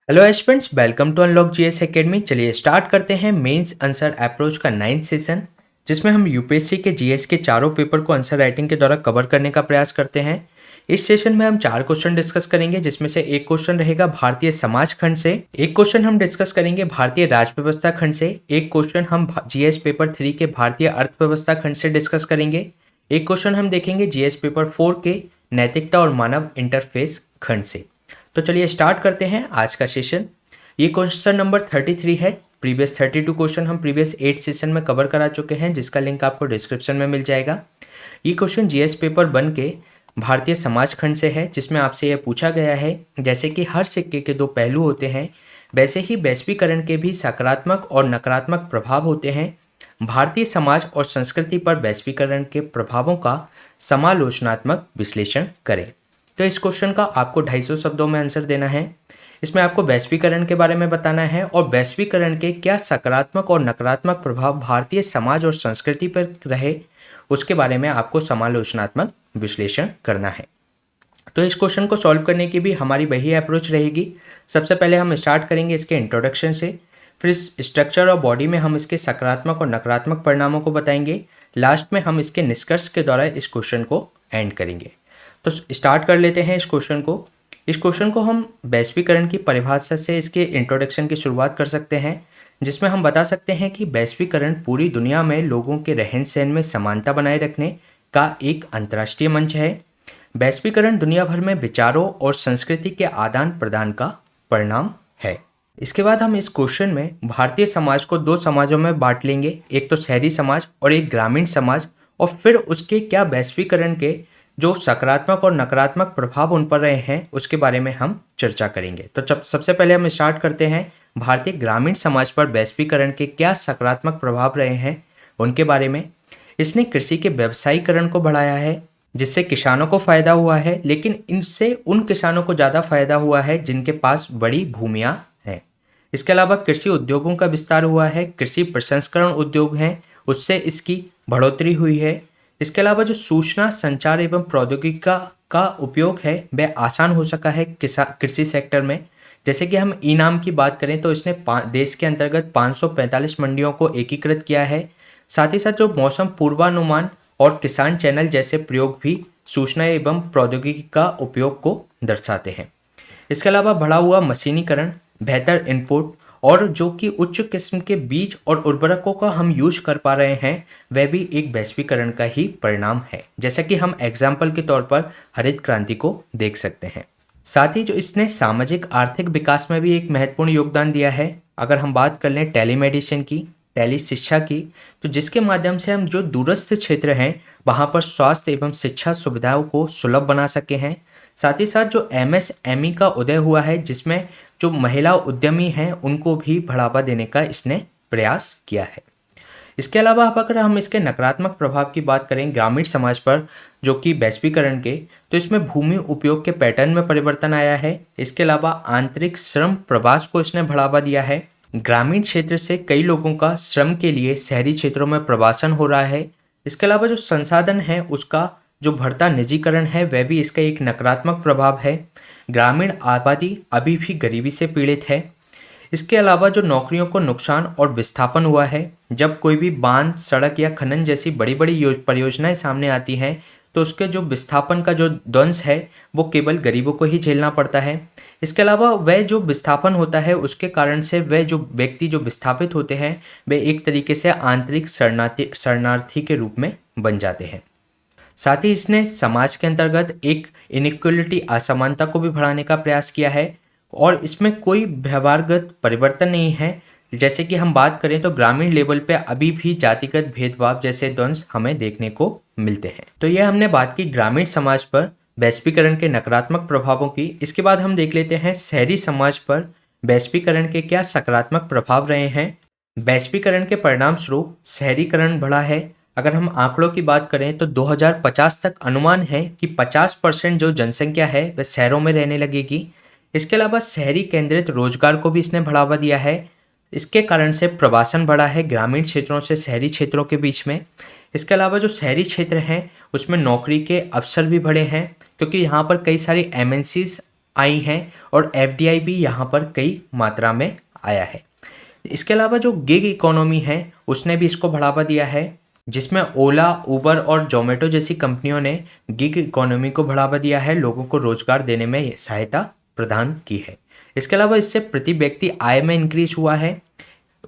Hello aspirants, welcome to unlock GS academy. चलिए start करते हैं मेंस आंसर अप्रोच का 9th सेशन, जिसमें हम यूपीएससी के जीएस के चारों पेपर को आंसर राइटिंग के द्वारा कवर करने का प्रयास करते हैं। इस सेशन में हम 4 क्वेश्चन डिस्कस करेंगे, जिसमें से एक क्वेश्चन रहेगा भारतीय समाज खंड से, एक क्वेश्चन हम डिस्कस करेंगे भारतीय राजव्यवस्था खंड से, एक क्वेश्चन हम जीएस पेपर 3 के भारतीय अर्थव्यवस्था खंड से डिस्कस करेंगे, एक क्वेश्चन हम देखेंगे जीएस पेपर 4 के नैतिकता और मानव इंटरफेस खंड से। तो चलिए स्टार्ट करते हैं आज का सेशन। ये क्वेश्चन नंबर 33 है। प्रीवियस 32 क्वेश्चन हम प्रीवियस 8 सेशन में कवर करा चुके हैं, जिसका लिंक आपको डिस्क्रिप्शन में मिल जाएगा। ये क्वेश्चन जीएस पेपर 1 के भारतीय समाज खंड से है, जिसमें आपसे यह पूछा गया है, जैसे कि हर सिक्के के 2 पहलू होते हैं, वैसे ही वैश्वीकरण के भी सकारात्मक और नकारात्मक प्रभाव होते हैं। भारतीय समाज और संस्कृति पर वैश्वीकरण के प्रभावों का समालोचनात्मक विश्लेषण करें। तो इस क्वेश्चन का आपको 250 शब्दों में आंसर देना है। इसमें आपको वैश्वीकरण के बारे में बताना है और वैश्वीकरण के क्या सकारात्मक और नकारात्मक प्रभाव भारतीय समाज और संस्कृति पर रहे, उसके बारे में आपको समालोचनात्मक विश्लेषण करना है। तो इस क्वेश्चन को सॉल्व करने की भी हमारी वही अप्रोच रहेगी। सबसे पहले हम स्टार्ट करेंगे इसके इंट्रोडक्शन से, फिर इस स्ट्रक्चर और बॉडी में हम इसके सकारात्मक और नकारात्मक परिणामों को बताएंगे, लास्ट में हम इसके निष्कर्ष के द्वारा इस क्वेश्चन को एंड करेंगे। तो स्टार्ट कर लेते हैं इस क्वेश्चन को। इस क्वेश्चन को हम वैश्वीकरण की परिभाषा से इसके इंट्रोडक्शन की शुरुआत कर सकते हैं, जिसमें हम बता सकते हैं कि वैश्वीकरण पूरी दुनिया में लोगों के रहन सहन में समानता बनाए रखने का एक अंतर्राष्ट्रीय मंच है। वैश्वीकरण दुनिया भर में विचारों और संस्कृति के आदान प्रदान का परिणाम है। इसके बाद हम इस क्वेश्चन में भारतीय समाज को 2 समाजों में बांट लेंगे, एक तो शहरी समाज और एक ग्रामीण समाज, और फिर उसके क्या वैश्वीकरण के जो सकारात्मक और नकारात्मक प्रभाव उन पर रहे हैं उसके बारे में हम चर्चा करेंगे। तो सबसे पहले हम स्टार्ट करते हैं भारतीय ग्रामीण समाज पर वैश्वीकरण के क्या सकारात्मक प्रभाव रहे हैं उनके बारे में। इसने कृषि के व्यवसायीकरण को बढ़ाया है, जिससे किसानों को फायदा हुआ है, लेकिन इनसे उन किसानों को ज़्यादा फायदा हुआ है जिनके पास बड़ी भूमियाँ हैं। इसके अलावा कृषि उद्योगों का विस्तार हुआ है, कृषि प्रसंस्करण उद्योग हैं उससे इसकी बढ़ोतरी हुई है। इसके अलावा जो सूचना संचार एवं प्रौद्योगिकी का उपयोग है वह आसान हो सका है कृषि सेक्टर में। जैसे कि हम ई नाम की बात करें तो इसने देश के अंतर्गत 545 मंडियों को एकीकृत किया है। साथ ही साथ जो मौसम पूर्वानुमान और किसान चैनल जैसे प्रयोग भी सूचना एवं प्रौद्योगिकी का उपयोग को दर्शाते हैं। इसके अलावा बढ़ा हुआ मशीनीकरण, बेहतर इनपुट और जो कि उच्च किस्म के बीज और उर्वरकों का हम यूज कर पा रहे हैं, वह भी एक वैश्वीकरण का ही परिणाम है। जैसा कि हम एग्जाम्पल के तौर पर हरित क्रांति को देख सकते हैं। साथ ही जो इसने सामाजिक आर्थिक विकास में भी एक महत्वपूर्ण योगदान दिया है। अगर हम बात कर लें टेलीमेडिसिन की, टेली शिक्षा की, तो जिसके माध्यम से हम जो दूरस्थ क्षेत्र हैं वहाँ पर स्वास्थ्य एवं शिक्षा सुविधाओं को सुलभ बना सके हैं। साथ ही साथ जो एमएसएमई का उदय हुआ है, जिसमें जो महिला उद्यमी हैं उनको भी बढ़ावा देने का इसने प्रयास किया है। इसके अलावा अब अगर हम इसके नकारात्मक प्रभाव की बात करें ग्रामीण समाज पर जो कि वैश्वीकरण के, तो इसमें भूमि उपयोग के पैटर्न में परिवर्तन आया है। इसके अलावा आंतरिक श्रम प्रवास को इसने बढ़ावा दिया है। ग्रामीण क्षेत्र से कई लोगों का श्रम के लिए शहरी क्षेत्रों में प्रवासन हो रहा है। इसके अलावा जो संसाधन है उसका जो बढ़ता निजीकरण है वह भी इसका एक नकारात्मक प्रभाव है। ग्रामीण आबादी अभी भी गरीबी से पीड़ित है। इसके अलावा जो नौकरियों को नुकसान और विस्थापन हुआ है, जब कोई भी बांध, सड़क या खनन जैसी बड़ी बड़ी परियोजनाएं सामने आती हैं तो उसके जो विस्थापन का जो ध्वंस है वो केवल गरीबों को ही झेलना पड़ता है। इसके अलावा वह जो विस्थापन होता है उसके कारण से वह जो व्यक्ति जो विस्थापित होते हैं वे एक तरीके से आंतरिक शरणार्थी के रूप में बन जाते हैं। साथ ही इसने समाज के अंतर्गत एक इनइक्वलिटी, असमानता को भी बढ़ाने का प्रयास किया है और इसमें कोई व्यवहारगत परिवर्तन नहीं है। जैसे कि हम बात करें तो ग्रामीण लेवल पे अभी भी जातिगत भेदभाव जैसे द्वंद्व हमें देखने को मिलते हैं। तो यह हमने बात की ग्रामीण समाज पर वैश्वीकरण के नकारात्मक प्रभावों की। इसके बाद हम देख लेते हैं शहरी समाज पर वैश्वीकरण के क्या सकारात्मक प्रभाव रहे हैं। वैश्वीकरण के परिणाम स्वरूप शहरीकरण बढ़ा है। अगर हम आंकड़ों की बात करें तो 2050 तक अनुमान है कि 50% जो जनसंख्या है वह शहरों में रहने लगेगी। इसके अलावा शहरी केंद्रित रोजगार को भी इसने बढ़ावा दिया है। इसके कारण से प्रवासन बढ़ा है ग्रामीण क्षेत्रों से शहरी क्षेत्रों के बीच में। इसके अलावा जो शहरी क्षेत्र हैं उसमें नौकरी के अवसर भी बढ़े हैं, क्योंकि यहाँ पर कई सारी एमएनसीज आई हैं और एफडीआई भी यहाँ पर कई मात्रा में आया है। इसके अलावा जो गिग इकोनॉमी है उसने भी इसको बढ़ावा दिया है, जिसमें ओला, उबर और जोमेटो जैसी कंपनियों ने गिग इकोनॉमी को बढ़ावा दिया है, लोगों को रोजगार देने में सहायता प्रदान की है। इसके अलावा इससे प्रति व्यक्ति आय में इंक्रीज हुआ है,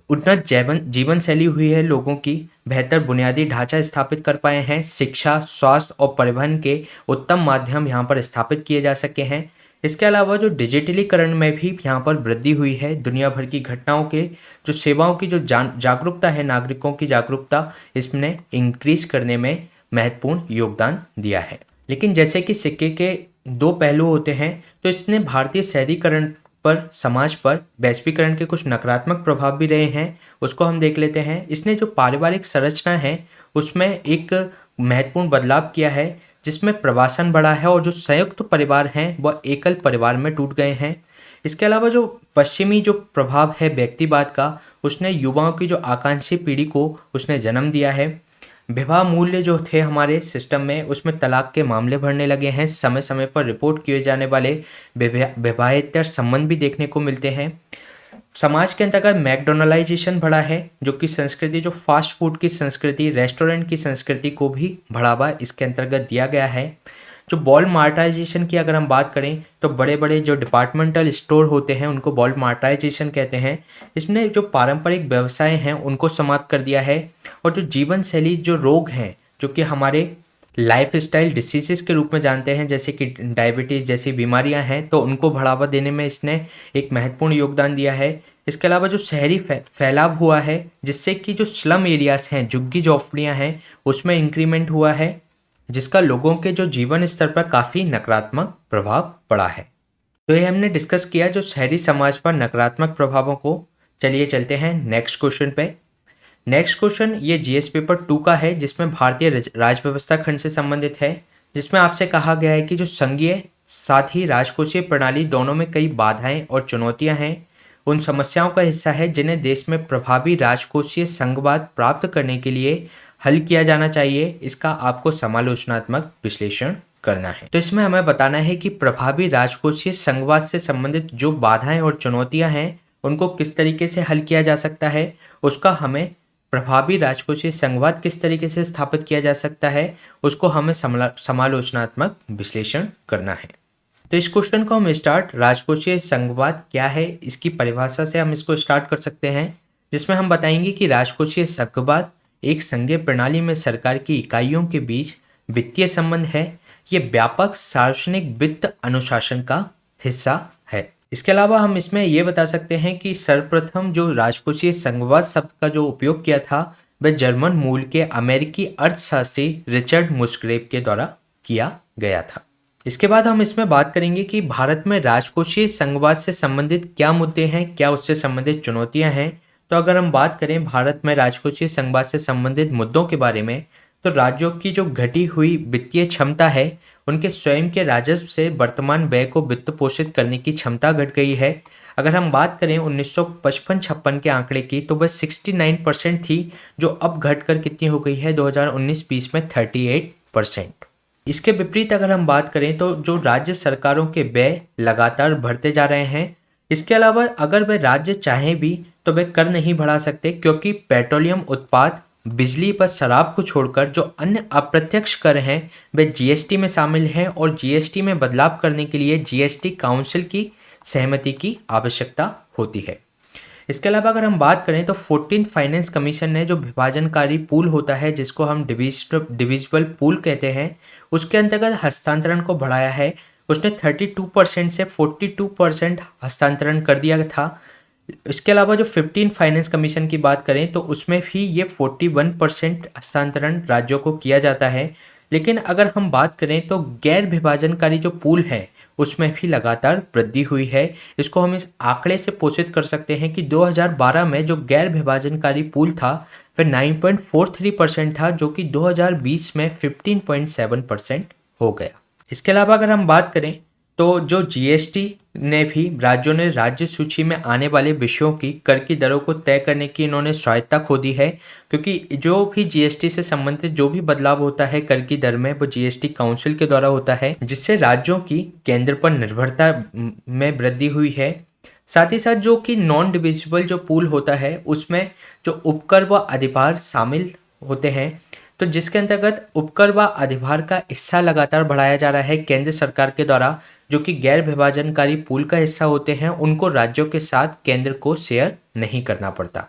उन्नत जीवन शैली हुई है लोगों की, बेहतर बुनियादी ढांचा स्थापित कर पाए हैं, शिक्षा, स्वास्थ्य और परिवहन के उत्तम माध्यम यहाँ पर स्थापित किए जा सके हैं। इसके अलावा जो डिजिटलीकरण में भी यहाँ पर वृद्धि हुई है, दुनिया भर की घटनाओं के जो सेवाओं की जो जागरूकता है, नागरिकों की जागरूकता, इसने इंक्रीज करने में महत्वपूर्ण योगदान दिया है। लेकिन जैसे कि सिक्के के दो पहलू होते हैं, तो इसने भारतीय शहरीकरण पर, समाज पर वैश्वीकरण के कुछ नकारात्मक प्रभाव भी रहे हैं, उसको हम देख लेते हैं। इसने जो पारिवारिक संरचना है उसमें एक महत्वपूर्ण बदलाव किया है, जिसमें प्रवासन बढ़ा है और जो संयुक्त परिवार हैं वह एकल परिवार में टूट गए हैं। इसके अलावा जो पश्चिमी जो प्रभाव है व्यक्तिवाद का, उसने युवाओं की जो आकांक्षी पीढ़ी को उसने जन्म दिया है। विवाह मूल्य जो थे हमारे सिस्टम में, उसमें तलाक के मामले बढ़ने लगे हैं, समय समय पर रिपोर्ट किए जाने वाले विवाहेतर संबंध भी देखने को मिलते हैं। समाज के अंतर्गत मैकडोनलाइजेशन बढ़ा है, जो कि संस्कृति, जो फास्ट फूड की संस्कृति, रेस्टोरेंट की संस्कृति को भी बढ़ावा इसके अंतर्गत दिया गया है। जो वॉलमार्टाइजेशन की अगर हम बात करें तो बड़े बड़े जो डिपार्टमेंटल स्टोर होते हैं उनको वॉलमार्टाइजेशन कहते हैं। इसने जो पारंपरिक व्यवसाय हैं उनको समाप्त कर दिया है, और जो जीवन शैली जो रोग हैं, जो कि हमारे लाइफस्टाइल डिसीजेस के रूप में जानते हैं, जैसे कि डायबिटीज़ जैसी बीमारियां हैं, तो उनको बढ़ावा देने में इसने एक महत्वपूर्ण योगदान दिया है। इसके अलावा जो शहरी फैलाव हुआ है, जिससे कि जो स्लम एरियाज हैं, झुग्गी झोंपड़ियां हैं, उसमें इंक्रीमेंट हुआ है, जिसका लोगों के जो जीवन स्तर पर काफ़ी नकारात्मक प्रभाव पड़ा है। तो ये हमने डिस्कस किया जो शहरी समाज पर नकारात्मक प्रभावों को। चलिए चलते हैं नेक्स्ट क्वेश्चन पे। नेक्स्ट क्वेश्चन ये जीएस पेपर 2 का है, जिसमें भारतीय राज व्यवस्था खंड से संबंधित है, जिसमें आपसे कहा गया है कि जो संघीय साथ ही राजकोषीय प्रणाली दोनों में कई बाधाएं और चुनौतियां हैं, उन समस्याओं का हिस्सा है जिन्हें देश में प्रभावी राजकोषीय संघवाद प्राप्त करने के लिए हल किया जाना चाहिए। इसका आपको समालोचनात्मक विश्लेषण करना है। तो इसमें हमें बताना है कि प्रभावी राजकोषीय संघवाद से संबंधित जो बाधाएं और चुनौतियां हैं उनको किस तरीके से हल किया जा सकता है, उसका हमें प्रभावी राजकोषीय संघवाद किस तरीके से स्थापित किया जा सकता है, उसको हमें समालोचनात्मक विश्लेषण करना है। तो इस क्वेश्चन को हम स्टार्ट राजकोषीय संघवाद क्या है इसकी परिभाषा से हम इसको स्टार्ट कर सकते हैं, जिसमें हम बताएंगे कि राजकोषीय संघवाद एक संघीय प्रणाली में सरकार की इकाइयों के बीच वित्तीय संबंध है। ये व्यापक सार्वजनिक वित्त अनुशासन का हिस्सा है। इसके अलावा हम इसमें ये बता सकते हैं कि सर्वप्रथम जो राजकोषीय संघवाद शब्द का जो उपयोग किया था वह जर्मन मूल के अमेरिकी अर्थशास्त्री रिचर्ड मुस्ग्रेव के द्वारा किया गया था। इसके बाद हम इसमें बात करेंगे कि भारत में राजकोषीय संघवाद से संबंधित क्या मुद्दे हैं, क्या उससे संबंधित चुनौतियां हैं। तो अगर हम बात करें भारत में राजकोषीय संघवाद से संबंधित मुद्दों के बारे में, तो राज्यों की जो घटी हुई वित्तीय क्षमता है, उनके स्वयं के राजस्व से वर्तमान व्यय को वित्त पोषित करने की क्षमता घट गई है। अगर हम बात करें 1955-56 के आंकड़े की, तो वह 69% थी, जो अब घटकर कितनी हो गई है 2019-20 में 38%। इसके विपरीत अगर हम बात करें तो जो राज्य सरकारों के व्यय लगातार बढ़ते जा रहे हैं। इसके अलावा अगर वे राज्य चाहें भी तो वे कर नहीं बढ़ा सकते, क्योंकि पेट्रोलियम उत्पाद, बिजली व शराब को छोड़कर जो अन्य अप्रत्यक्ष कर हैं वे जीएसटी में शामिल हैं, और जीएसटी में बदलाव करने के लिए जीएसटी काउंसिल की सहमति की आवश्यकता होती है। इसके अलावा अगर हम बात करें तो 14th फाइनेंस कमीशन ने जो विभाजनकारी पूल होता है, जिसको हम डिविजिबल पूल कहते हैं, उसके अंतर्गत हस्तांतरण को बढ़ाया है। उसने 32% से 42% हस्तांतरण कर दिया था। इसके अलावा जो 15 फाइनेंस कमीशन की बात करें तो उसमें भी ये 41% हस्तांतरण राज्यों को किया जाता है। लेकिन अगर हम बात करें तो गैर विभाजनकारी जो पूल है उसमें भी लगातार वृद्धि हुई है। इसको हम इस आंकड़े से पोषित कर सकते हैं कि 2012 में जो गैर विभाजनकारी पूल था वह 9.43% था, जो कि 2020 में 15.7% हो गया। इसके अलावा अगर हम बात करें तो जो जीएसटी ने भी राज्यों ने राज्य सूची में आने वाले विषयों की कर की दरों को तय करने की इन्होंने स्वायत्ता खो दी है, क्योंकि जो भी जीएसटी से संबंधित जो भी बदलाव होता है कर की दर में वो जीएसटी काउंसिल के द्वारा होता है, जिससे राज्यों की केंद्र पर निर्भरता में वृद्धि हुई है। साथ ही साथ जो कि नॉन डिविजिबल जो पूल होता है उसमें जो उपकर व अधिभार शामिल होते हैं, तो जिसके अंतर्गत उपकर व अधिभार का हिस्सा लगातार बढ़ाया जा रहा है केंद्र सरकार के द्वारा। जो कि गैर विभाजनकारी पूल का हिस्सा होते हैं उनको राज्यों के साथ केंद्र को शेयर नहीं करना पड़ता।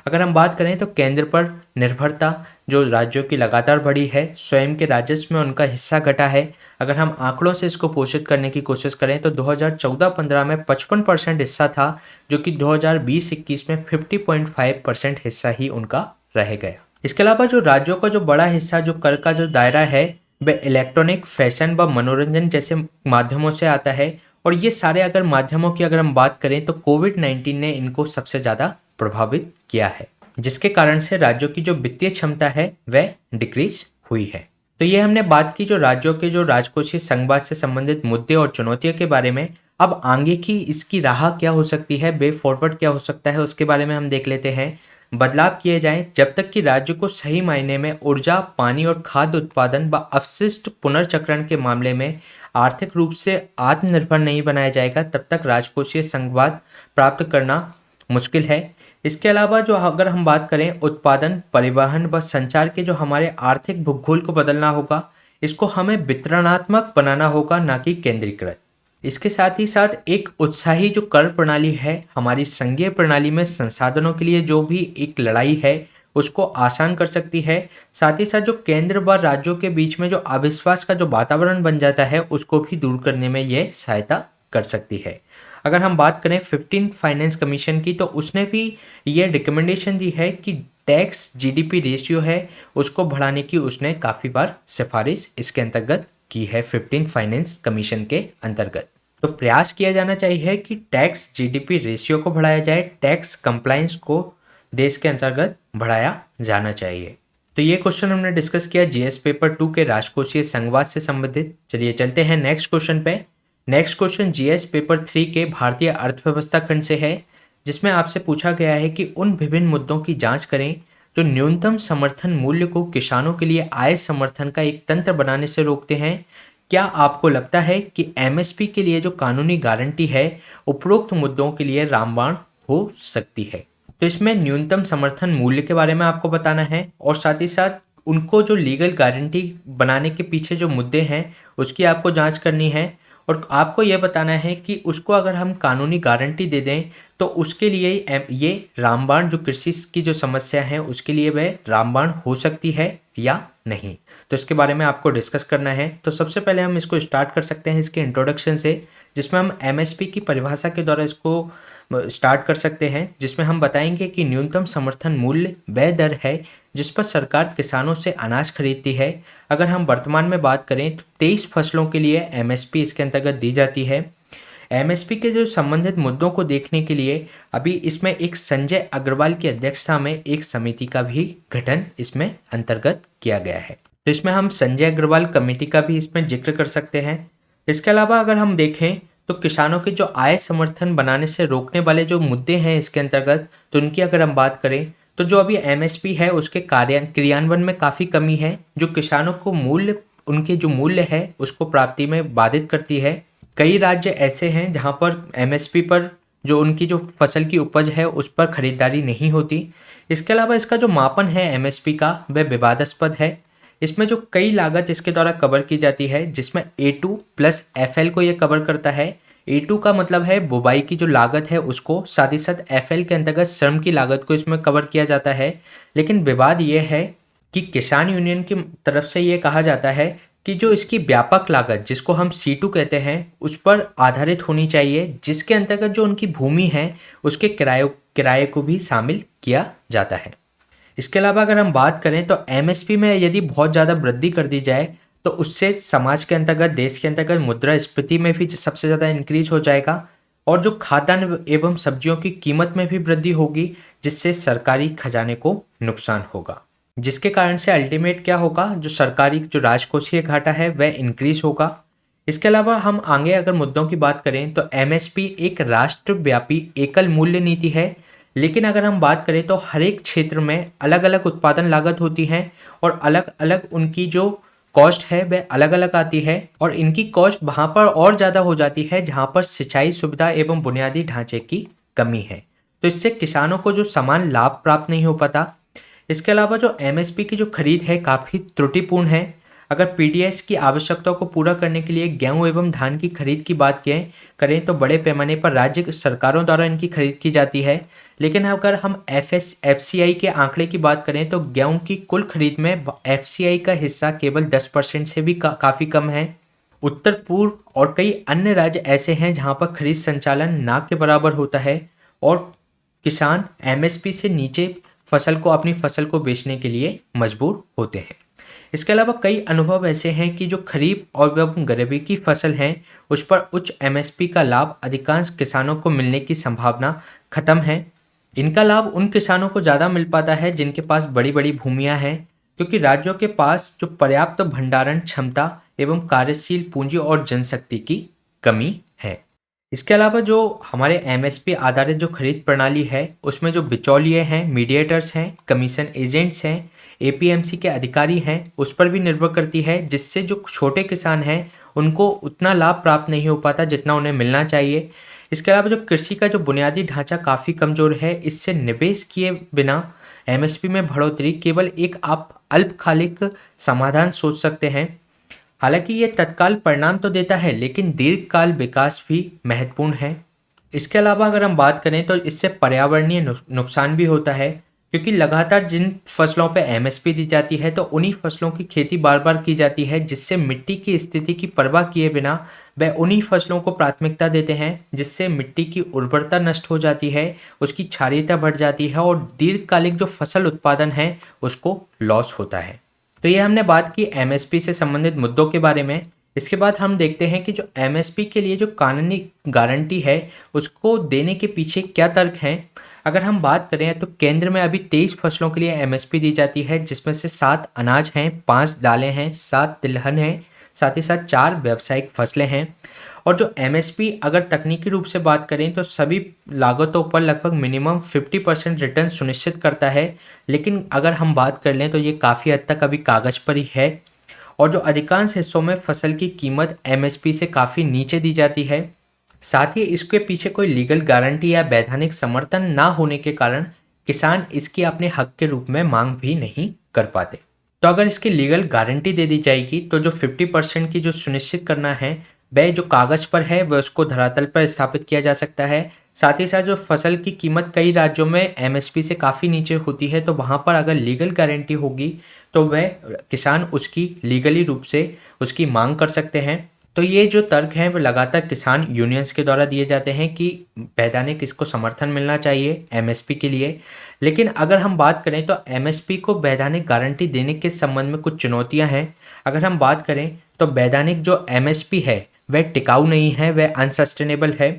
अगर हम बात करें तो केंद्र पर निर्भरता जो राज्यों की लगातार बढ़ी है, स्वयं के राजस्व में उनका हिस्सा घटा है। अगर हम आंकड़ों से इसको पोषित करने की कोशिश करें तो 2014-15 में 55% हिस्सा था, जो कि 2020-21 में 50.5% हिस्सा ही उनका रह गया। इसके अलावा जो राज्यों का जो बड़ा हिस्सा जो कर का जो दायरा है वह इलेक्ट्रॉनिक, फैशन व मनोरंजन जैसे माध्यमों से आता है। और ये सारे अगर माध्यमों की अगर हम बात करें तो कोविड-19 ने इनको सबसे ज़्यादा प्रभावित किया है, जिसके कारण से राज्यों की जो वित्तीय क्षमता है वह डिक्रीज हुई है। तो ये हमने बात की जो राज्यों के जो राजकोषीय संघवाद से संबंधित मुद्दे और चुनौतियों के बारे में। अब आगे की इसकी राह क्या हो सकती है, वे फॉरवर्ड क्या हो सकता है, उसके बारे में हम देख लेते हैं। बदलाव किए जाएं जब तक कि राज्य को सही मायने में ऊर्जा, पानी और खाद्य उत्पादन व अपशिष्ट पुनर्चक्रण के मामले में आर्थिक रूप से आत्मनिर्भर नहीं बनाया जाएगा, तब तक राजकोषीय संघवाद प्राप्त करना मुश्किल है। इसके अलावा जो अगर हम बात करें उत्पादन, परिवहन व संचार के जो हमारे आर्थिक भूगोल को बदलना होगा, इसको हमें वितरणात्मक बनाना होगा, ना कि केंद्रीकृत। इसके साथ ही साथ एक उत्साही जो कर प्रणाली है हमारी संघीय प्रणाली में संसाधनों के लिए जो भी एक लड़ाई है उसको आसान कर सकती है। साथ ही साथ जो केंद्र व राज्यों के बीच में जो अविश्वास का जो वातावरण बन जाता है उसको भी दूर करने में ये सहायता कर सकती है। अगर हम बात करें 15 फाइनेंस कमीशन की, तो उसने भी ये रिकमेंडेशन दी है कि टैक्स जीडीपी रेशियो है उसको बढ़ाने की उसने काफ़ी बार सिफारिश इसके अंतर्गत की है 15 फाइनेंस कमीशन के अंतर्गत। तो प्रयास किया जाना चाहिए कि टैक्स जीडीपी रेशियो को बढ़ाया जाए, टैक्स कंप्लायंस को देश के अंतर्गत बढ़ाया जाना चाहिए। तो ये क्वेश्चन हमने डिस्कस किया जीएस पेपर 2 के राजकोषीय संघवाद से संबंधित। चलिए चलते हैं नेक्स्ट क्वेश्चन पे। नेक्स्ट क्वेश्चन जीएस पेपर 3 के भारतीय अर्थव्यवस्था खंड से है, जिसमें आपसे पूछा गया है कि उन विभिन्न मुद्दों की जांच करें जो न्यूनतम समर्थन मूल्य को किसानों के लिए आय समर्थन का एक तंत्र बनाने से रोकते हैं। क्या आपको लगता है कि एमएसपी के लिए जो कानूनी गारंटी है उपरोक्त मुद्दों के लिए रामबाण हो सकती है? तो इसमें न्यूनतम समर्थन मूल्य के बारे में आपको बताना है और साथ ही साथ उनको जो लीगल गारंटी बनाने के पीछे जो मुद्दे हैं उसकी आपको जांच करनी है। और आपको यह बताना है कि उसको अगर हम कानूनी गारंटी दे दें तो उसके लिए ये रामबाण जो कृषि की जो समस्या है उसके लिए वह रामबाण हो सकती है या नहीं, तो इसके बारे में आपको डिस्कस करना है। तो सबसे पहले हम इसको स्टार्ट कर सकते हैं इसके इंट्रोडक्शन से, जिसमें हम एमएसपी की परिभाषा के द्वारा इसको स्टार्ट कर सकते हैं, जिसमें हम बताएंगे कि न्यूनतम समर्थन मूल्य वह दर है जिस पर सरकार किसानों से अनाज खरीदती है। अगर हम वर्तमान में बात करें तो 23 फसलों के लिए एमएसपी इसके अंतर्गत दी जाती है। एमएसपी के जो संबंधित मुद्दों को देखने के लिए अभी इसमें एक संजय अग्रवाल की अध्यक्षता में एक समिति का भी गठन इसमें अंतर्गत किया गया है। तो इसमें हम संजय अग्रवाल कमेटी का भी इसमें जिक्र कर सकते हैं। इसके अलावा अगर हम देखें तो किसानों के जो आय समर्थन बनाने से रोकने वाले जो मुद्दे हैं इसके अंतर्गत, तो उनकी अगर हम बात करें तो जो अभी एमएसपी है उसके क्रियान्वयन में काफ़ी कमी है, जो किसानों को मूल्य उनके जो मूल्य है उसको प्राप्ति में बाधित करती है। कई राज्य ऐसे हैं जहां पर एमएसपी पर जो उनकी जो फसल की उपज है उस पर खरीदारी नहीं होती। इसके अलावा इसका जो मापन है एमएसपी का वह विवादास्पद है। इसमें जो कई लागत इसके द्वारा कवर की जाती है, जिसमें A2 प्लस FL को ये कवर करता है। A2 का मतलब है बुवाई की जो लागत है उसको, साथ ही साथ FL के अंतर्गत श्रम की लागत को इसमें कवर किया जाता है। लेकिन विवाद ये है कि किसान यूनियन की तरफ से ये कहा जाता है कि जो इसकी व्यापक लागत जिसको हम C2 कहते हैं उस पर आधारित होनी चाहिए, जिसके अंतर्गत जो उनकी भूमि है उसके किराए को भी शामिल किया जाता है। इसके अलावा अगर हम बात करें तो एमएसपी में यदि बहुत ज़्यादा वृद्धि कर दी जाए तो उससे समाज के अंतर्गत, देश के अंतर्गत मुद्रास्फीति में भी सबसे ज़्यादा इंक्रीज हो जाएगा और जो खाद्यान्न एवं सब्जियों की कीमत में भी वृद्धि होगी, जिससे सरकारी खजाने को नुकसान होगा, जिसके कारण से अल्टीमेट क्या होगा, जो सरकारी जो राजकोषीय घाटा है वह इंक्रीज होगा। इसके अलावा हम आगे अगर मुद्दों की बात करें तो एमएसपी एक राष्ट्रव्यापी एकल मूल्य नीति है, लेकिन अगर हम बात करें तो हर एक क्षेत्र में अलग अलग उत्पादन लागत होती है और अलग अलग उनकी जो कॉस्ट है वह अलग अलग आती है, और इनकी कॉस्ट वहाँ पर और ज़्यादा हो जाती है जहाँ पर सिंचाई सुविधा एवं बुनियादी ढांचे की कमी है। तो इससे किसानों को जो समान लाभ प्राप्त नहीं हो पाता। इसके अलावा जो एमएसपी की जो खरीद है काफ़ी त्रुटिपूर्ण है। अगर पीडीएस की आवश्यकताओं को पूरा करने के लिए गेहूं एवं धान की खरीद की बात करें तो बड़े पैमाने पर राज्य सरकारों द्वारा इनकी खरीद की जाती है। लेकिन अगर हम एफसीआई के आंकड़े की बात करें तो गेहूं की कुल खरीद में एफसीआई का हिस्सा केवल 10% से भी काफ़ी कम है। उत्तर पूर्व और कई अन्य राज्य ऐसे हैं जहां पर खरीद संचालन ना के बराबर होता है और किसान एमएसपी से नीचे अपनी फसल को बेचने के लिए मजबूर होते हैं। इसके अलावा कई अनुभव ऐसे हैं कि जो खरीफ और गरबी की फसल हैं उस पर उच्च एमएसपी का लाभ अधिकांश किसानों को मिलने की संभावना खत्म है। इनका लाभ उन किसानों को ज़्यादा मिल पाता है जिनके पास बड़ी बड़ी भूमियां हैं, क्योंकि राज्यों के पास जो पर्याप्त भंडारण क्षमता एवं कार्यशील पूंजी और जनशक्ति की कमी है। इसके अलावा जो हमारे एमएसपी आधारित जो खरीद प्रणाली है उसमें जो बिचौलिए हैं, मीडिएटर्स हैं, कमीशन एजेंट्स हैं, एपीएमसी के अधिकारी हैं, उस पर भी निर्भर करती है, जिससे जो छोटे किसान हैं उनको उतना लाभ प्राप्त नहीं हो पाता जितना उन्हें मिलना चाहिए। इसके अलावा जो कृषि का जो बुनियादी ढांचा काफ़ी कमज़ोर है, इससे निवेश किए बिना एमएसपी में बढ़ोतरी केवल एक आप अल्पकालिक समाधान सोच सकते हैं। हालांकि ये तत्काल परिणाम तो देता है लेकिन दीर्घकाल विकास भी महत्वपूर्ण है। इसके अलावा अगर हम बात करें तो इससे पर्यावरणीय नुकसान भी होता है, क्योंकि लगातार जिन फसलों पे एमएसपी दी जाती है तो उन्हीं फसलों की खेती बार बार की जाती है, जिससे मिट्टी की स्थिति की परवाह किए बिना वह उन्हीं फसलों को प्राथमिकता देते हैं, जिससे मिट्टी की उर्वरता नष्ट हो जाती है, उसकी क्षारीयता बढ़ जाती है और दीर्घकालिक जो फसल उत्पादन है उसको लॉस होता है। तो ये हमने बात की एमएसपी से संबंधित मुद्दों के बारे में। इसके बाद हम देखते हैं कि जो एमएसपी के लिए जो कानूनी गारंटी है उसको देने के पीछे क्या तर्क हैं। अगर हम बात करें तो केंद्र में अभी 23 फसलों के लिए एमएसपी दी जाती है, जिसमें से 7 अनाज हैं, 5 दालें हैं, 7 तिलहन हैं, साथ ही साथ 4 व्यावसायिक फसलें हैं। और जो एमएसपी अगर तकनीकी रूप से बात करें तो सभी लागतों पर लगभग मिनिमम 50% रिटर्न सुनिश्चित करता है, लेकिन अगर हम बात कर लें तो ये काफ़ी हद तक अभी कागज़ पर ही है और जो अधिकांश हिस्सों में फसल की कीमत एमएसपी से काफ़ी नीचे दी जाती है। साथ ही इसके पीछे कोई लीगल गारंटी या वैधानिक समर्थन ना होने के कारण किसान इसकी अपने हक के रूप में मांग भी नहीं कर पाते। तो अगर इसकी लीगल गारंटी दे दी जाएगी तो जो 50% की जो सुनिश्चित करना है वह जो कागज़ पर है वह उसको धरातल पर स्थापित किया जा सकता है। साथ ही साथ जो फसल की कीमत कई राज्यों में एमएसपी से काफ़ी नीचे होती है, तो वहाँ पर अगर लीगल गारंटी होगी तो वह किसान उसकी लीगली रूप से उसकी मांग कर सकते हैं। तो ये जो तर्क हैं वो लगातार किसान यूनियंस के द्वारा दिए जाते हैं कि वैधानिक इसको समर्थन मिलना चाहिए एमएसपी के लिए। लेकिन अगर हम बात करें तो एमएसपी को वैधानिक गारंटी देने के संबंध में कुछ चुनौतियां हैं। अगर हम बात करें तो वैधानिक जो एमएसपी है वह टिकाऊ नहीं है, वह अनसस्टेनेबल है।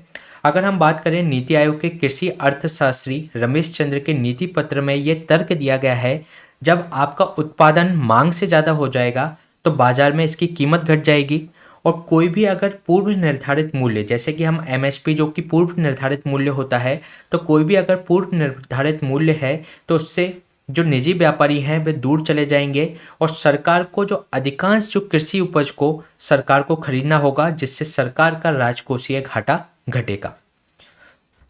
अगर हम बात करें नीति आयोग के कृषि अर्थशास्त्री रमेश चंद्र के नीति पत्र में ये तर्क दिया गया है, जब आपका उत्पादन मांग से ज़्यादा हो जाएगा तो बाजार में इसकी कीमत घट जाएगी और कोई भी अगर पूर्व निर्धारित मूल्य, जैसे कि हम एमएसपी जो कि पूर्व निर्धारित मूल्य होता है, तो कोई भी अगर पूर्व निर्धारित मूल्य है तो उससे जो निजी व्यापारी हैं वे दूर चले जाएंगे और सरकार को जो अधिकांश जो कृषि उपज को सरकार को खरीदना होगा, जिससे सरकार का राजकोषीय घाटा घटेगा,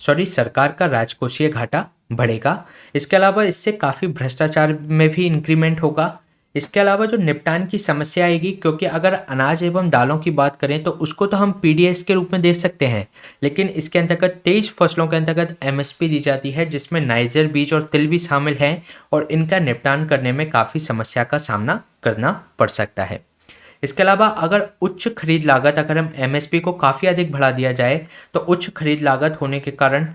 सरकार का राजकोषीय घाटा बढ़ेगा। इसके अलावा इससे काफ़ी भ्रष्टाचार में भी इंक्रीमेंट होगा। इसके अलावा जो निपटान की समस्या आएगी, क्योंकि अगर अनाज एवं दालों की बात करें तो उसको तो हम पीडीएस के रूप में दे सकते हैं, लेकिन इसके अंतर्गत 23 फसलों के अंतर्गत एमएसपी दी जाती है, जिसमें नाइजर बीज और तिल भी शामिल हैं और इनका निपटान करने में काफ़ी समस्या का सामना करना पड़ सकता है। इसके अलावा अगर उच्च खरीद लागत, अगर हम एमएसपी को काफ़ी अधिक बढ़ा दिया जाए तो उच्च खरीद लागत होने के कारण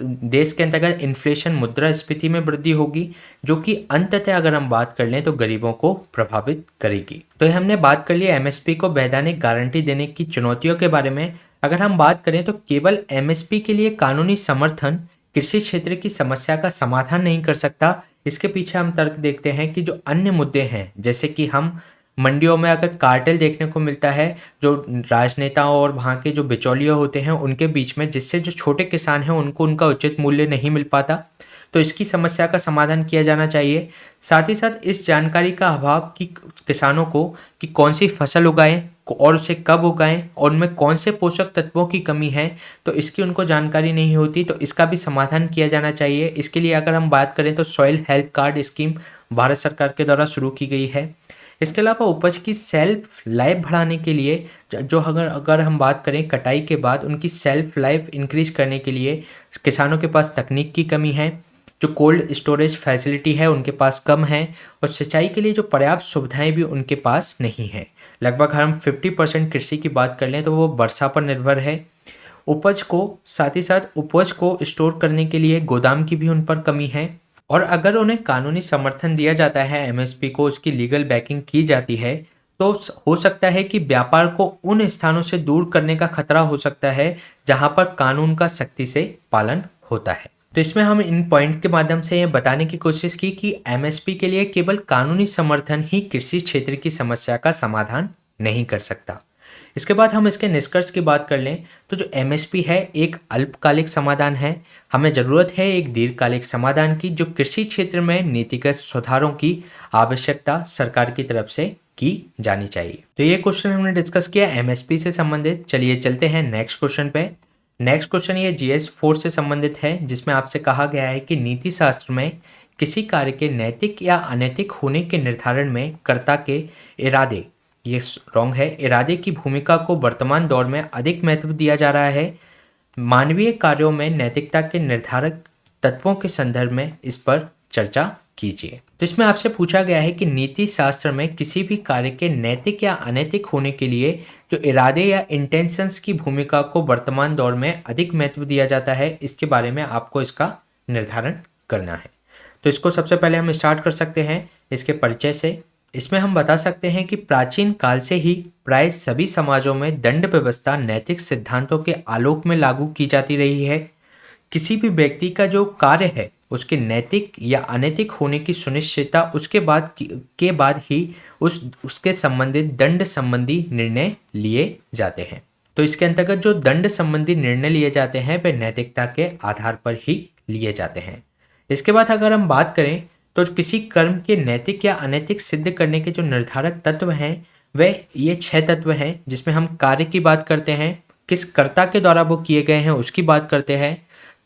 देश के अंतर्गत इन्फ्लेशन, मुद्रास्फीति में वृद्धि होगी, जो कि अंततः अगर हम बात कर लें तो गरीबों को प्रभावित करेगी। तो ये हमने बात कर ली एमएसपी को वैधानिक गारंटी देने की चुनौतियों के बारे में। अगर हम बात करें तो केवल एमएसपी के लिए कानूनी समर्थन कृषि क्षेत्र की समस्या का समाधान नहीं कर सकता। इसके पीछे हम तर्क देखते हैं कि जो अन्य मुद्दे हैं, जैसे कि हम मंडियों में अगर कार्टेल देखने को मिलता है जो राजनेताओं और वहाँ के जो बिचौलिए होते हैं उनके बीच में, जिससे जो छोटे किसान हैं उनको उनका उचित मूल्य नहीं मिल पाता। तो इसकी समस्या का समाधान किया जाना चाहिए। साथ ही साथ इस जानकारी का अभाव कि किसानों को कि कौन सी फसल उगाएं और उसे कब उगाएं और उनमें कौन से पोषक तत्वों की कमी है, तो इसकी उनको जानकारी नहीं होती। तो इसका भी समाधान किया जाना चाहिए। इसके लिए अगर हम बात करें तो soil health card scheme Bharat सरकार के द्वारा शुरू की गई है। इसके अलावा उपज की सेल्फ लाइफ बढ़ाने के लिए जो अगर अगर हम बात करें कटाई के बाद उनकी सेल्फ लाइफ इंक्रीज करने के लिए किसानों के पास तकनीक की कमी है, जो कोल्ड स्टोरेज फैसिलिटी है उनके पास कम है, और सिंचाई के लिए जो पर्याप्त सुविधाएं भी उनके पास नहीं है। लगभग हम 50% कृषि की बात कर लें तो वो वर्षा पर निर्भर है। उपज को साथ ही साथ उपज को स्टोर करने के लिए गोदाम की भी उन पर कमी है। और अगर उन्हें कानूनी समर्थन दिया जाता है, एमएसपी को उसकी लीगल बैकिंग की जाती है, तो हो सकता है कि व्यापार को उन स्थानों से दूर करने का खतरा हो सकता है जहां पर कानून का सख्ती से पालन होता है। तो इसमें हम इन पॉइंट के माध्यम से ये बताने की कोशिश की कि एमएसपी के लिए केवल कानूनी समर्थन ही कृषि क्षेत्र की समस्या का समाधान नहीं कर सकता। इसके बाद हम इसके निष्कर्ष की बात कर लें तो जो एमएसपी है एक अल्पकालिक समाधान है। हमें ज़रूरत है एक दीर्घकालिक समाधान की, जो कृषि क्षेत्र में नीतिगत सुधारों की आवश्यकता सरकार की तरफ से की जानी चाहिए। तो ये क्वेश्चन हमने डिस्कस किया एमएसपी से संबंधित। चलिए चलते हैं नेक्स्ट क्वेश्चन पे। नेक्स्ट क्वेश्चन ये जीएस 4 से संबंधित है, जिसमें आपसे कहा गया है कि नीति शास्त्र में किसी कार्य के नैतिक या अनैतिक होने के निर्धारण में कर्ता के इरादे, ये रॉन्ग है, इरादे की भूमिका को वर्तमान दौर में अधिक महत्व दिया जा रहा है। मानवीय कार्यों में नैतिकता के निर्धारक तत्वों के संदर्भ में इस पर चर्चा कीजिए। तो इसमें आपसे पूछा गया है कि नीति शास्त्र में किसी भी कार्य के नैतिक या अनैतिक होने के लिए जो इरादे या इंटेंशंस की भूमिका को वर्तमान दौर में अधिक महत्व दिया जाता है, इसके बारे में आपको इसका निर्धारण करना है। तो इसको सबसे पहले हम स्टार्ट कर सकते हैं इसके परिचय से। इसमें हम बता सकते हैं कि प्राचीन काल से ही प्राय सभी समाजों में दंड व्यवस्था नैतिक सिद्धांतों के आलोक में लागू की जाती रही है। किसी भी व्यक्ति का जो कार्य है उसके नैतिक या अनैतिक होने की सुनिश्चितता उसके बाद ही उसके संबंधित दंड संबंधी निर्णय लिए जाते हैं। तो इसके अंतर्गत जो दंड संबंधी निर्णय लिए जाते हैं वे नैतिकता के आधार पर ही लिए जाते हैं। इसके बाद अगर हम बात करें तो किसी कर्म के नैतिक या अनैतिक सिद्ध करने के जो निर्धारक तत्व हैं वे ये 6 तत्व हैं, जिसमें हम कार्य की बात करते हैं, किस कर्ता के द्वारा वो किए गए हैं उसकी बात करते हैं,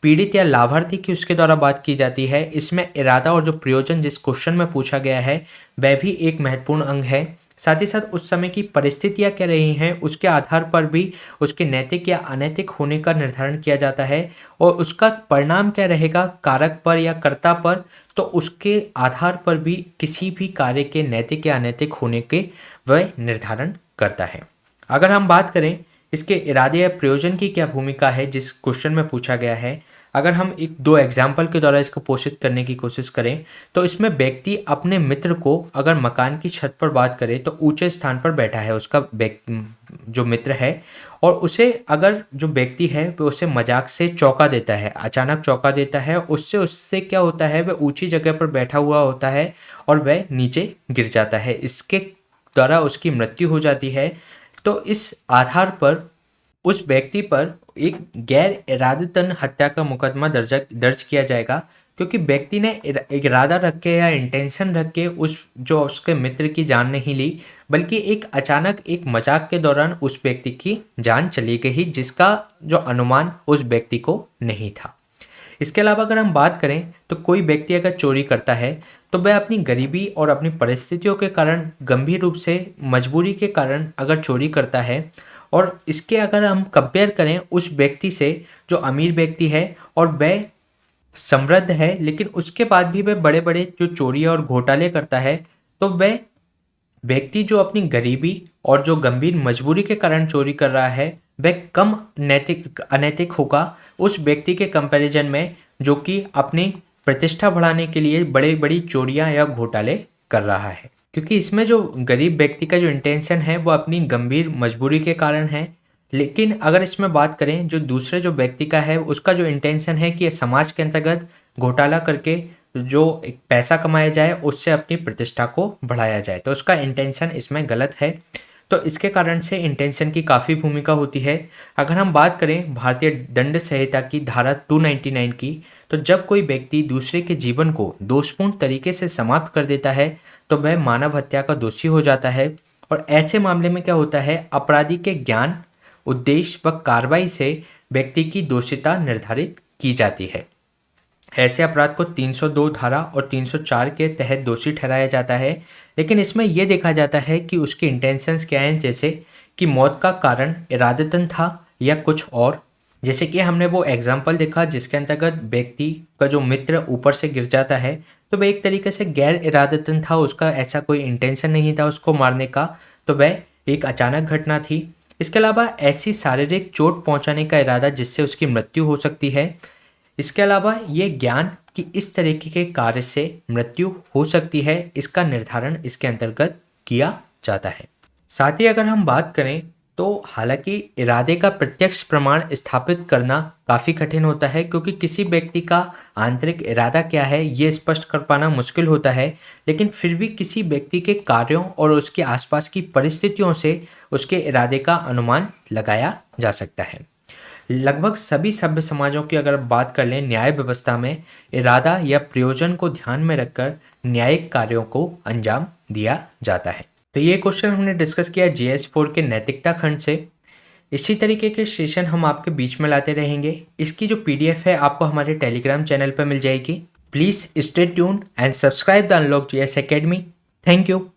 पीड़ित या लाभार्थी की उसके द्वारा बात की जाती है। इसमें इरादा और जो प्रयोजन जिस क्वेश्चन में पूछा गया है वह भी एक महत्वपूर्ण अंग है। साथ ही साथ उस समय की परिस्थितियां क्या रही हैं उसके आधार पर भी उसके नैतिक या अनैतिक होने का निर्धारण किया जाता है, और उसका परिणाम क्या रहेगा कारक पर या कर्ता पर, तो उसके आधार पर भी किसी भी कार्य के नैतिक या अनैतिक होने के वह निर्धारण करता है। अगर हम बात करें इसके इरादे या प्रयोजन की क्या भूमिका है जिस क्वेश्चन में पूछा गया है, अगर हम एक दो एग्जाम्पल के द्वारा इसको पोषित करने की कोशिश करें तो इसमें व्यक्ति अपने मित्र को, अगर मकान की छत पर बात करें तो ऊंचे स्थान पर बैठा है उसका जो मित्र है, और उसे अगर जो व्यक्ति है वो उसे मजाक से चौंका देता है, अचानक चौंका देता है, उससे क्या होता है वह ऊंची जगह पर बैठा हुआ होता है और वह नीचे गिर जाता है, इसके द्वारा उसकी मृत्यु हो जाती है। तो इस आधार पर उस व्यक्ति पर एक गैर इरादतन हत्या का मुकदमा दर्ज किया जाएगा, क्योंकि व्यक्ति ने इरादा रख के या इंटेंशन रख के उसके मित्र की जान नहीं ली, बल्कि एक अचानक एक मजाक के दौरान उस व्यक्ति की जान चली गई, जिसका जो अनुमान उस व्यक्ति को नहीं था। इसके अलावा अगर हम बात करें तो कोई व्यक्ति अगर चोरी करता है तो वह अपनी गरीबी और अपनी परिस्थितियों के कारण, गंभीर रूप से मजबूरी के कारण अगर चोरी करता है, और इसके अगर हम कंपेयर करें उस व्यक्ति से जो अमीर व्यक्ति है और वह समृद्ध है लेकिन उसके बाद भी वह बड़े बड़े जो चोरी और घोटाले करता है, तो वह व्यक्ति जो अपनी गरीबी और जो गंभीर मजबूरी के कारण चोरी कर रहा है वह कम अनैतिक होगा उस व्यक्ति के कंपैरिजन में जो कि अपनी प्रतिष्ठा बढ़ाने के लिए बड़ी बड़ी चोरियां या घोटाले कर रहा है, क्योंकि इसमें जो गरीब व्यक्ति का जो इंटेंशन है वो अपनी गंभीर मजबूरी के कारण है। लेकिन अगर इसमें बात करें जो दूसरे जो व्यक्ति का है उसका जो इंटेंशन है कि समाज के अंतर्गत घोटाला करके जो एक पैसा कमाया जाए उससे अपनी प्रतिष्ठा को बढ़ाया जाए, तो उसका इंटेंशन इसमें गलत है। तो इसके कारण से इंटेंशन की काफ़ी भूमिका होती है। अगर हम बात करें भारतीय दंड संहिता की धारा 299 की, तो जब कोई व्यक्ति दूसरे के जीवन को दोषपूर्ण तरीके से समाप्त कर देता है तो वह मानव हत्या का दोषी हो जाता है। और ऐसे मामले में क्या होता है, अपराधी के ज्ञान, उद्देश्य व कार्रवाई से व्यक्ति की दोषिता निर्धारित की जाती है। ऐसे अपराध को 302 धारा और 304 के तहत दोषी ठहराया जाता है। लेकिन इसमें यह देखा जाता है कि उसके इंटेंशंस क्या हैं, जैसे कि मौत का कारण इरादतन था या कुछ और। जैसे कि हमने वो एग्जाम्पल देखा जिसके अंतर्गत व्यक्ति का जो मित्र ऊपर से गिर जाता है, तो वह एक तरीके से गैर इरादतन था, उसका ऐसा कोई इंटेंशन नहीं था उसको मारने का, तो वह एक अचानक घटना थी। इसके अलावा ऐसी शारीरिक चोट पहुंचाने का इरादा जिससे उसकी मृत्यु हो सकती है। इसके अलावा ये ज्ञान कि इस तरीके के कार्य से मृत्यु हो सकती है, इसका निर्धारण इसके अंतर्गत किया जाता है। साथ ही अगर हम बात करें तो हालांकि इरादे का प्रत्यक्ष प्रमाण स्थापित करना काफ़ी कठिन होता है, क्योंकि किसी व्यक्ति का आंतरिक इरादा क्या है ये स्पष्ट कर पाना मुश्किल होता है। लेकिन फिर भी किसी व्यक्ति के कार्यों और उसके आसपास की परिस्थितियों से उसके इरादे का अनुमान लगाया जा सकता है। लगभग सभी सभ्य समाजों की अगर बात कर लें, न्याय व्यवस्था में इरादा या प्रयोजन को ध्यान में रखकर न्यायिक कार्यों को अंजाम दिया जाता है। तो ये क्वेश्चन हमने डिस्कस किया GS4 के नैतिकता खंड से। इसी तरीके के सेशन हम आपके बीच में लाते रहेंगे। इसकी जो PDF है आपको हमारे टेलीग्राम चैनल पर मिल जाएगी। Please stay tuned and subscribe the unlock GS academy. Thank you.